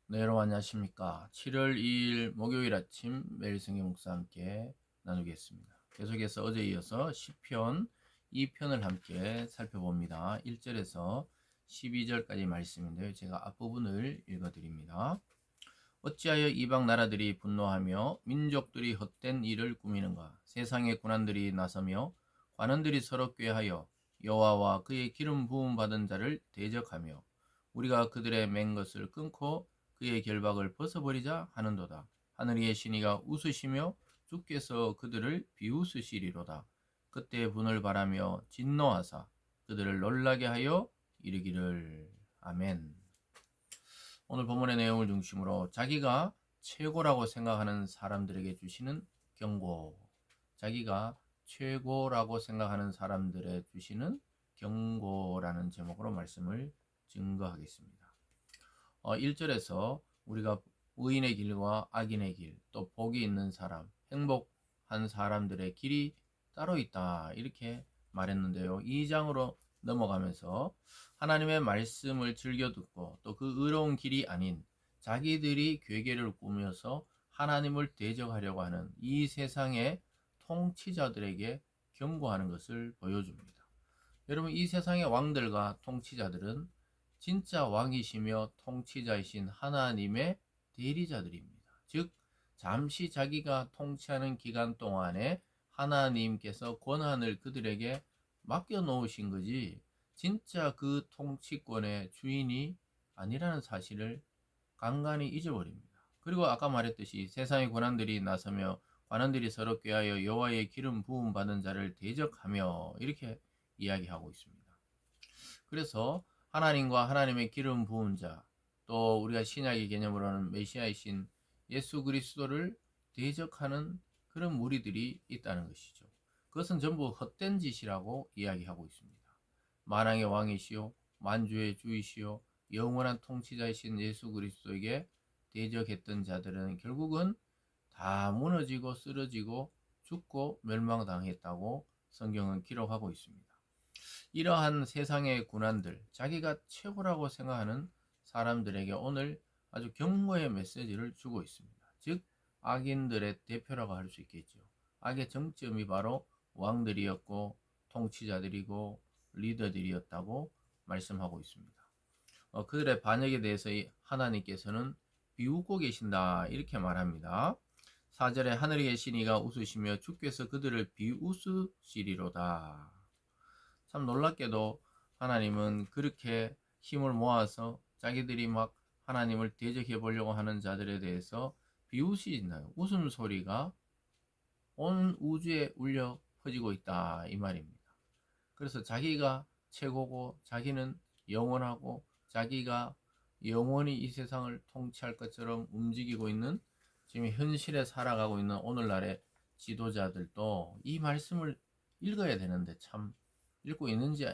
네, 여러분 안녕하십니까. 7월 2일 목요일 아침 매일 성경 묵상 함께 나누겠습니다. 계속해서 어제 이어서 시편 2편을 함께 살펴봅니다. 1절에서 12절까지 말씀인데요. 제가 앞부분을 읽어드립니다. 어찌하여 이방 나라들이 분노하며 민족들이 헛된 일을 꾸미는가? 세상의 군환들이 나서며 관원들이 서로 꾀하여 여호와와 그의 기름 부음 받은 자를 대적하며 우리가 그들의 맹 것을 끊고 그의 결박을 벗어버리자 하는도다. 하늘의 신이가 웃으시며 주께서 그들을 비웃으시리로다. 그때 분을 바라며 진노하사 그들을 놀라게 하여 이르기를. 아멘. 오늘 본문의 내용을 중심으로 자기가 최고라고 생각하는 사람들에게 주시는 경고, 자기가 최고라고 생각하는 사람들에 주시는 경고라는 제목으로 말씀을 증거하겠습니다. 1절에서 우리가 의인의 길과 악인의 길, 또 복이 있는 사람, 행복한 사람들의 길이 따로 있다, 이렇게 말했는데요. 2장으로 넘어가면서 하나님의 말씀을 즐겨 듣고 또 그 의로운 길이 아닌 자기들이 괴계를 꾸며서 하나님을 대적하려고 하는 이 세상의 통치자들에게 경고하는 것을 보여줍니다. 여러분, 이 세상의 왕들과 통치자들은 진짜 왕이시며 통치자이신 하나님의 대리자들입니다. 즉, 잠시 자기가 통치하는 기간 동안에 하나님께서 권한을 그들에게 맡겨 놓으신 거지, 진짜 그 통치권의 주인이 아니라는 사실을 간간히 잊어버립니다. 그리고 아까 말했듯이 세상의 권한들이 나서며 관원들이 서로 꾀하여 여호와의 기름 부음 받은 자를 대적하며 이렇게 이야기하고 있습니다. 그래서 하나님과 하나님의 기름 부은 자, 또 우리가 신약의 개념으로는 메시아이신 예수 그리스도를 대적하는 그런 무리들이 있다는 것이죠. 그것은 전부 헛된 짓이라고 이야기하고 있습니다. 만왕의 왕이시요 만주의 주이시요 영원한 통치자이신 예수 그리스도에게 대적했던 자들은 결국은 다 무너지고 쓰러지고 죽고 멸망당했다고 성경은 기록하고 있습니다. 이러한 세상의 군환들, 자기가 최고라고 생각하는 사람들에게 오늘 아주 경고의 메시지를 주고 있습니다. 즉, 악인들의 대표라고 할 수 있겠죠. 악의 정점이 바로 왕들이었고 통치자들이고 리더들이었다고 말씀하고 있습니다. 그들의 반역에 대해서 하나님께서는 비웃고 계신다, 이렇게 말합니다. 4절에 하늘에 계신 이가 웃으시며 주께서 그들을 비웃으시리로다. 참 놀랍게도 하나님은 그렇게 힘을 모아서 자기들이 막 하나님을 대적해 보려고 하는 자들에 대해서 비웃으시나요? 웃음소리가 온 우주에 울려 퍼지고 있다, 이 말입니다. 그래서 자기가 최고고 자기는 영원하고 자기가 영원히 이 세상을 통치할 것처럼 움직이고 있는, 지금 현실에 살아가고 있는 오늘날의 지도자들도 이 말씀을 읽어야 되는데 참 읽고 있는지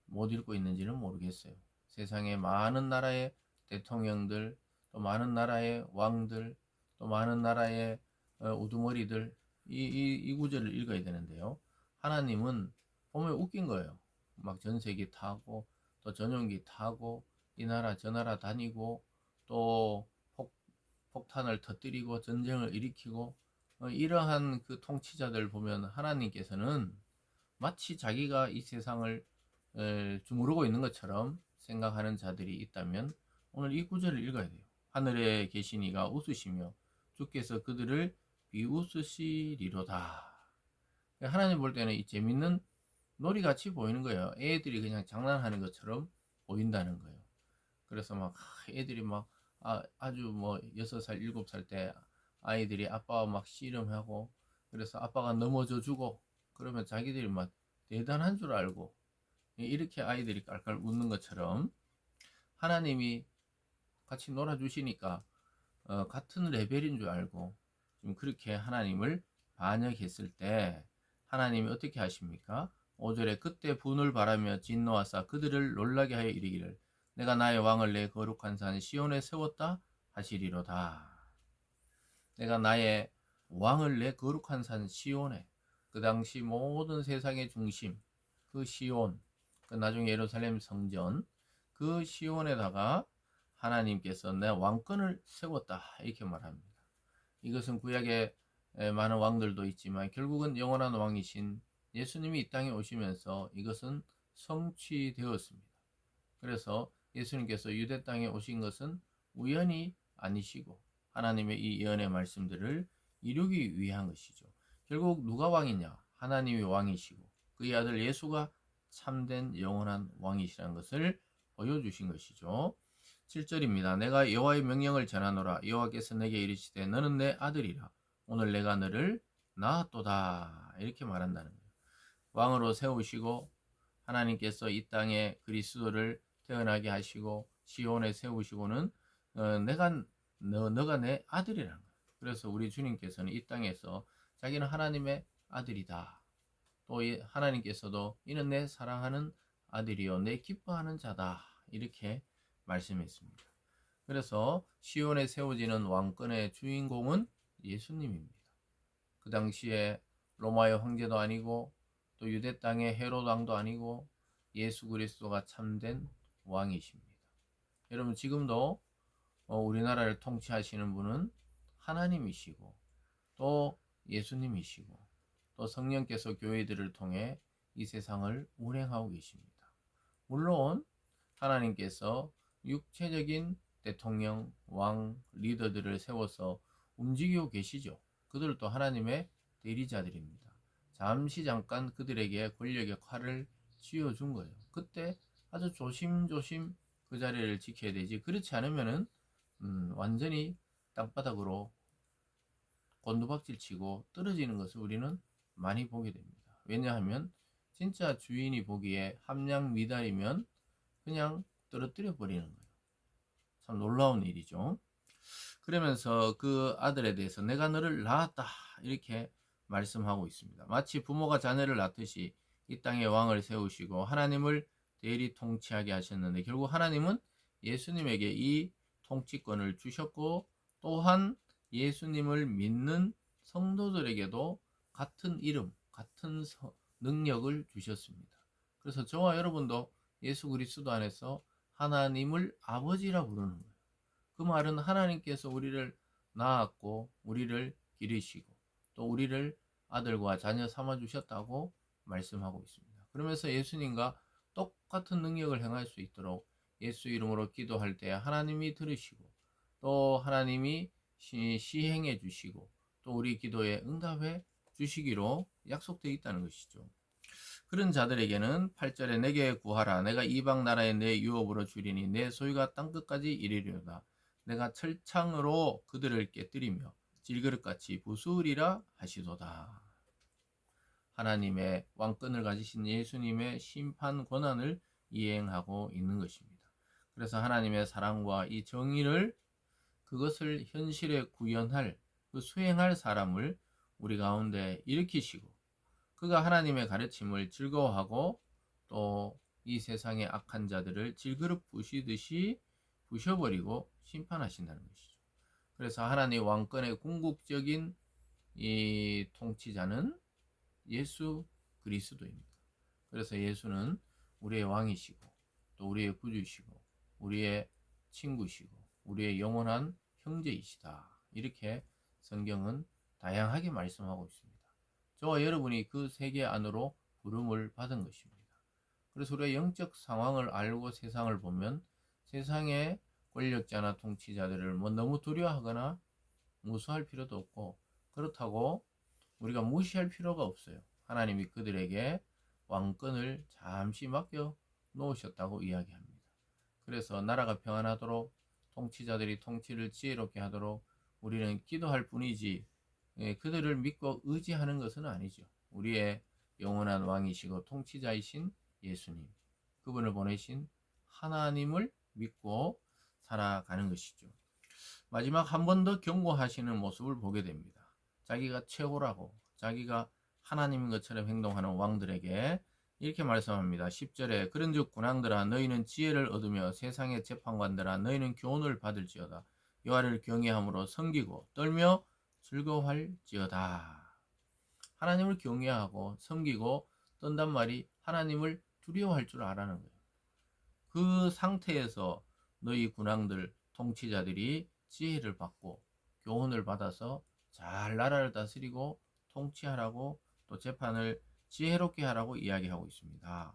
못 읽고 있는지는 모르겠어요. 세상에 많은 나라의 대통령들, 또 많은 나라의 왕들, 또 많은 나라의 우두머리들, 이 구절을 읽어야 되는데요. 하나님은 보면 웃긴 거예요. 막 전세기 타고 또 전용기 타고 이 나라 저 나라 다니고 또 폭탄을 터뜨리고 전쟁을 일으키고, 이러한 그 통치자들 보면 하나님께서는 마치 자기가 이 세상을 주무르고 있는 것처럼 생각하는 자들이 있다면 오늘 이 구절을 읽어야 돼요. 하늘에 계신 이가 웃으시며 주께서 그들을 비웃으시리로다. 하나님 볼 때는 이 재밌는 놀이같이 보이는 거예요. 애들이 그냥 장난하는 것처럼 보인다는 거예요. 그래서 막 애들이 막 아주 뭐 6살, 7살 때 아이들이 아빠와 막 씨름하고, 그래서 아빠가 넘어져 주고 그러면 자기들이 막 대단한 줄 알고 이렇게 아이들이 깔깔 웃는 것처럼 하나님이 같이 놀아주시니까 같은 레벨인 줄 알고 좀 그렇게 하나님을 반역했을 때 하나님이 어떻게 하십니까? 5절에 그때 분을 바라며 진노하사 그들을 놀라게 하여 이르기를 내가 나의 왕을 내 거룩한 산 시온에 세웠다 하시리로다. 내가 나의 왕을 내 거룩한 산 시온에, 그 당시 모든 세상의 중심 그 시온, 그 나중에 예루살렘 성전, 그 시온에다가 하나님께서 내 왕권을 세웠다 이렇게 말합니다. 이것은 구약에 많은 왕들도 있지만 결국은 영원한 왕이신 예수님이 이 땅에 오시면서 이것은 성취되었습니다. 그래서 예수님께서 유대 땅에 오신 것은 우연이 아니시고 하나님의 이 예언의 말씀들을 이루기 위한 것이죠. 결국 누가 왕이냐? 하나님이 왕이시고 그의 아들 예수가 참된 영원한 왕이시라는 것을 보여주신 것이죠. 7절입니다. 내가 여호와의 명령을 전하노라. 여호와께서 내게 이르시되 너는 내 아들이라. 오늘 내가 너를 낳았도다. 이렇게 말한다는 거예요. 왕으로 세우시고 하나님께서 이 땅에 그리스도를 태어나게 하시고 시온에 세우시고는 너가 내 아들이라는 거예요. 그래서 우리 주님께서는 이 땅에서 자기는 하나님의 아들이다. 또 하나님께서도 이는 내 사랑하는 아들이요 내 기뻐하는 자다. 이렇게 말씀했습니다. 그래서 시온에 세워지는 왕권의 주인공은 예수님입니다. 그 당시에 로마의 황제도 아니고 또 유대 땅의 헤롯 왕도 아니고 예수 그리스도가 참된 왕이십니다. 여러분 지금도 우리나라를 통치하시는 분은 하나님이시고 또 예수님이시고 또 성령께서 교회들을 통해 이 세상을 운행하고 계십니다. 물론 하나님께서 육체적인 대통령, 왕, 리더들을 세워서 움직이고 계시죠. 그들도 하나님의 대리자들입니다. 잠깐 그들에게 권력의 칼을 쥐어준 거예요. 그때 아주 조심조심 그 자리를 지켜야 되지. 그렇지 않으면은 완전히 땅바닥으로 곤두박질 치고 떨어지는 것을 우리는 많이 보게 됩니다. 왜냐하면 진짜 주인이 보기에 함량 미달이면 그냥 떨어뜨려 버리는 거예요. 참 놀라운 일이죠. 그러면서 그 아들에 대해서 내가 너를 낳았다 이렇게 말씀하고 있습니다. 마치 부모가 자녀를 낳듯이 이 땅에 왕을 세우시고 하나님을 대리 통치하게 하셨는데 결국 하나님은 예수님에게 이 통치권을 주셨고 또한 예수님을 믿는 성도들에게도 같은 이름, 같은 능력을 주셨습니다. 그래서 저와 여러분도 예수 그리스도 안에서 하나님을 아버지라 부르는 거예요. 그 말은 하나님께서 우리를 낳았고 우리를 기르시고 또 우리를 아들과 자녀 삼아 주셨다고 말씀하고 있습니다. 그러면서 예수님과 똑같은 능력을 행할 수 있도록 예수 이름으로 기도할 때 하나님이 들으시고 또 하나님이 시행해 주시고 또 우리 기도에 응답해 주시기로 약속되어 있다는 것이죠. 그런 자들에게는 8절에 내게 구하라. 내가 이방 나라에 내 유업으로 주리니 내 소유가 땅끝까지 이르리로다. 내가 철창으로 그들을 깨뜨리며 질그릇같이 부수리라 하시도다. 하나님의 왕권을 가지신 예수님의 심판 권한을 이행하고 있는 것입니다. 그래서 하나님의 사랑과 이 정의를 그것을 현실에 구현할 그 수행할 사람을 우리 가운데 일으키시고 그가 하나님의 가르침을 즐거워하고 또 이 세상의 악한 자들을 질그릇 부시듯이 부셔버리고 심판하신다는 것이죠. 그래서 하나님 왕권의 궁극적인 이 통치자는 예수 그리스도입니다. 그래서 예수는 우리의 왕이시고 또 우리의 구주시고 우리의 친구시고 우리의 영원한 형제이시다. 이렇게 성경은 다양하게 말씀하고 있습니다. 저와 여러분이 그 세계 안으로 부름을 받은 것입니다. 그래서 우리가 영적 상황을 알고 세상을 보면 세상의 권력자나 통치자들을 너무 두려워하거나 무수할 필요도 없고 그렇다고 우리가 무시할 필요가 없어요. 하나님이 그들에게 왕권을 잠시 맡겨 놓으셨다고 이야기합니다. 그래서 나라가 평안하도록 통치자들이 통치를 지혜롭게 하도록 우리는 기도할 뿐이지 그들을 믿고 의지하는 것은 아니죠. 우리의 영원한 왕이시고 통치자이신 예수님, 그분을 보내신 하나님을 믿고 살아가는 것이죠. 마지막 한 번 더 경고하시는 모습을 보게 됩니다. 자기가 최고라고 자기가 하나님인 것처럼 행동하는 왕들에게 이렇게 말씀합니다. 10절에 그런즉 군왕들아 너희는 지혜를 얻으며 세상의 재판관들아 너희는 교훈을 받을지어다. 여호와를 경외함으로 섬기고 떨며 즐거워할지어다. 하나님을 경외하고 섬기고 떤단 말이 하나님을 두려워할 줄 알아는 거예요. 그 상태에서 너희 군왕들 통치자들이 지혜를 받고 교훈을 받아서 잘 나라를 다스리고 통치하라고 또 재판을 지혜롭게 하라고 이야기하고 있습니다.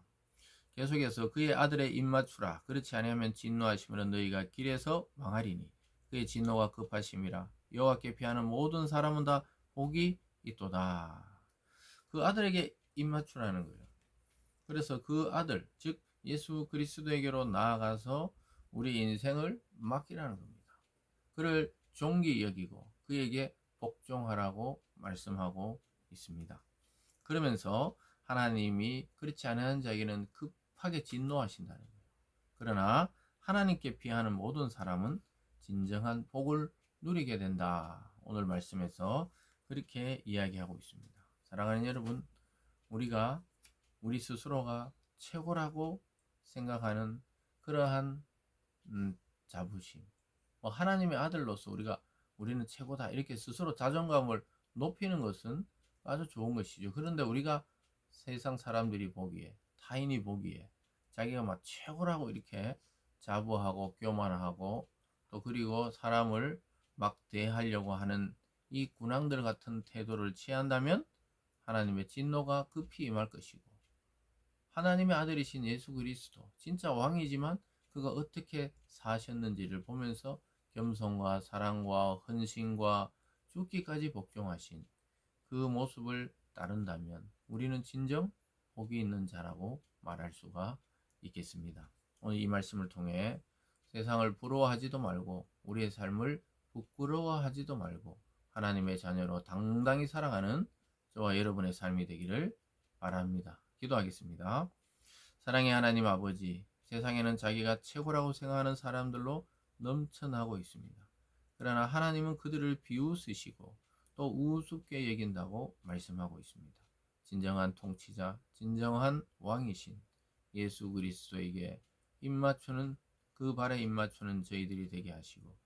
계속해서 그의 아들의 입맞추라. 그렇지 아니하면 진노하시면 너희가 길에서 망하리니 그의 진노가 급하심이라. 여호와께 피하는 모든 사람은 다 복이 있도다. 그 아들에게 입맞추라는 거예요. 그래서 그 아들, 즉 예수 그리스도에게로 나아가서 우리 인생을 맡기라는 겁니다. 그를 존귀 여기고 그에게 복종하라고 말씀하고 있습니다. 그러면서 하나님이 그렇지 않은 자에게는 급하게 진노하신다는 거예요. 그러나 하나님께 피하는 모든 사람은 진정한 복을 누리게 된다. 오늘 말씀에서 그렇게 이야기하고 있습니다. 사랑하는 여러분, 우리가 우리 스스로가 최고라고 생각하는 그러한 자부심, 하나님의 아들로서 우리는 최고다 이렇게 스스로 자존감을 높이는 것은 아주 좋은 것이죠. 그런데 우리가 세상 사람들이 보기에, 타인이 보기에 자기가 막 최고라고 이렇게 자부하고 교만하고 또 그리고 사람을 막 대하려고 하는 이 군왕들 같은 태도를 취한다면 하나님의 진노가 급히 임할 것이고, 하나님의 아들이신 예수 그리스도 진짜 왕이지만 그가 어떻게 사셨는지를 보면서 겸손과 사랑과 헌신과 죽기까지 복종하신 그 모습을 따른다면 우리는 진정 복이 있는 자라고 말할 수가 있겠습니다. 오늘 이 말씀을 통해 세상을 부러워하지도 말고 우리의 삶을 부끄러워하지도 말고 하나님의 자녀로 당당히 살아가는 저와 여러분의 삶이 되기를 바랍니다. 기도하겠습니다. 사랑의 하나님 아버지, 세상에는 자기가 최고라고 생각하는 사람들로 넘쳐나고 있습니다. 그러나 하나님은 그들을 비웃으시고 또 우습게 여긴다고 말씀하고 있습니다. 진정한 통치자, 진정한 왕이신 예수 그리스도에게 입맞추는 그 발에 입맞추는 저희들이 되게 하시고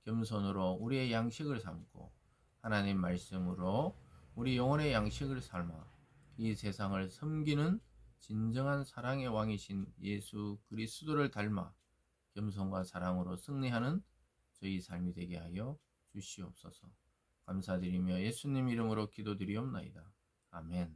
겸손으로 우리의 양식을 삼고 하나님 말씀으로 우리 영혼의 양식을 삶아 이 세상을 섬기는 진정한 사랑의 왕이신 예수 그리스도를 닮아 겸손과 사랑으로 승리하는 저희 삶이 되게 하여 주시옵소서. 감사드리며 예수님 이름으로 기도드리옵나이다. 아멘.